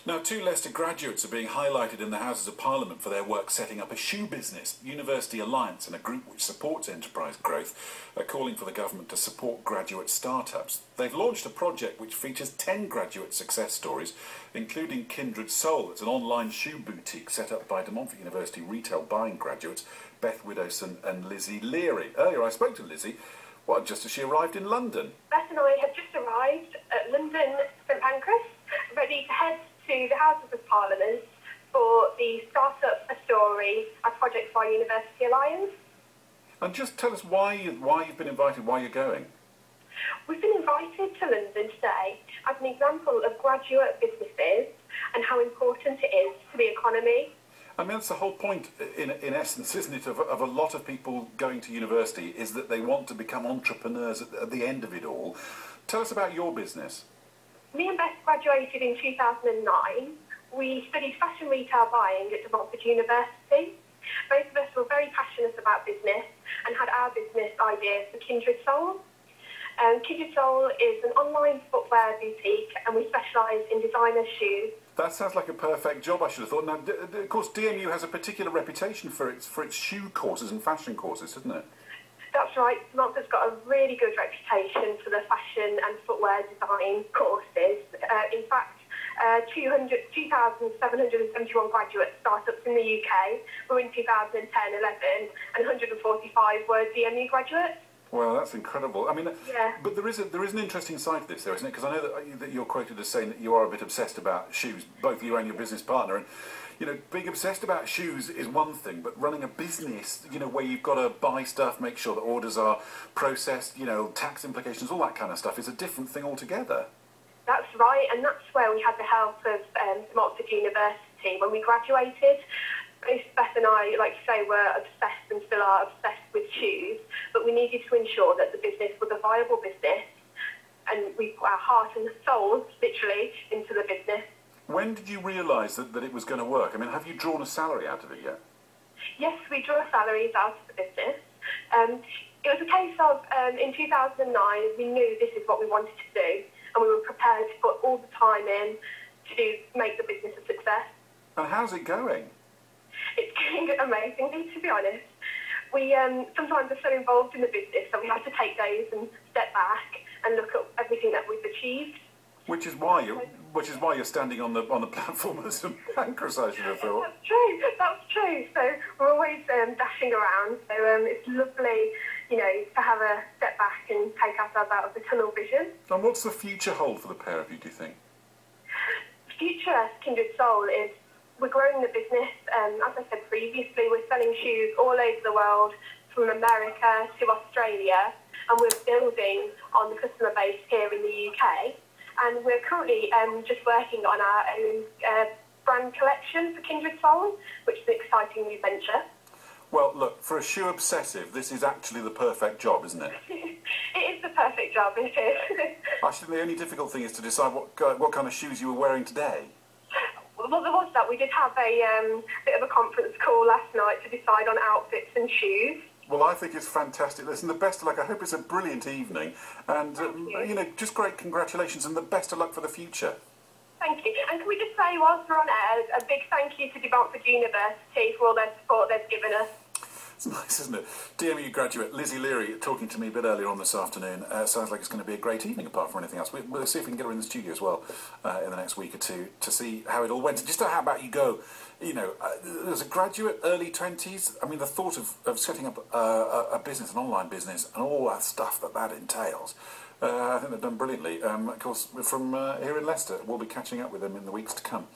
Now, two Leicester graduates are being highlighted in the Houses of Parliament for their work setting up a shoe business. University Alliance and a group which supports enterprise growth are calling for the government to support graduate startups. They've launched a project which features 10 graduate success stories, including Kindred Sole. It's an online shoe boutique set up by De Montfort University retail buying graduates Beth Widdowson and Lizzie Leary. Earlier I spoke to Lizzie, just as she arrived in London. Beth and I have just arrived at London St Pancras, ready to head to the Houses of Parliament for the Startup a Story, a project by University Alliance. And just tell us why you've been invited, why you're going. We've been invited to London today as an example of graduate businesses and how important it is to the economy. I mean, that's the whole point, in essence, isn't it, of a lot of people going to university, is that they want to become entrepreneurs at the end of it all. Tell us about your business. Me and Beth graduated in 2009. We studied fashion retail buying at De Montfort University. Both of us were very passionate about business and had our business idea for Kindred Sole. Kindred Sole is an online footwear boutique and we specialise in designer shoes. That sounds like a perfect job, I should have thought. Now, of course, DMU has a particular reputation for its shoe courses and fashion courses, isn't it? That's right. De Montfort's got a really good reputation for the fashion and footwear design courses. In fact, 2,771 graduate startups in the UK were in 2010-11, and 145 were DMU graduates. Well, that's incredible. I mean, yeah. But there is an interesting side to this, though, isn't it? Because I know that you're quoted as saying that you are a bit obsessed about shoes, both you and your business partner. And you know, being obsessed about shoes is one thing, but running a business, you know, where you've got to buy stuff, make sure that orders are processed, you know, tax implications, all that kind of stuff, is a different thing altogether. That's right, and that's where we had the help of De Montfort University when we graduated. Both Beth and I, like you say, were obsessed and still are obsessed with shoes, but we needed to ensure that the business was a viable business, and we put our heart and soul, literally, into the business. When did you realise that it was going to work? I mean, have you drawn a salary out of it yet? Yes, we drew salaries out of the business. It was a case of, in 2009, we knew this is what we wanted to do, and we were prepared to put all the time in to make the business a success. And how's it going? It's going amazingly, to be honest. We sometimes are so involved in the business that we have to take days and step back and look at everything that we've achieved. Which is why you're standing on the platform of St Pancras, I should have thought. That's true. That's true. So we're always dashing around. So it's lovely, you know, to have a step back and take ourselves out of the tunnel vision. And what's the future hold for the pair of you, do you think? The future Kindred Sole is we're growing the business. As I said previously, we're selling shoes all over the world, from America to Australia, and we're building on the customer base here in the UK. And we're currently just working on our own brand collection for Kindred Sole, which is an exciting new venture. Well, look, for a shoe obsessive, this is actually the perfect job, isn't it? It is the perfect job, it is. Actually, the only difficult thing is to decide what kind of shoes you were wearing today. Well, there was that. We did have a bit of a conference call last night to decide on outfits and shoes. Well, I think it's fantastic. Listen, the best of luck. I hope it's a brilliant evening. And, you know, just great congratulations and the best of luck for the future. Thank you. And can we just say, whilst we're on air, a big thank you to De Montfort University for all their support they've given us. It's nice, isn't it? DMU graduate Lizzie Leary talking to me a bit earlier on this afternoon. Sounds like it's going to be a great evening apart from anything else. We'll see if we can get her in the studio as well in the next week or two to see how it all went. And just how about you go, you know, as a graduate, early 20s, I mean, the thought of setting up a business, an online business, and all that stuff that entails, I think they've done brilliantly. Of course, we're from here in Leicester. We'll be catching up with them in the weeks to come.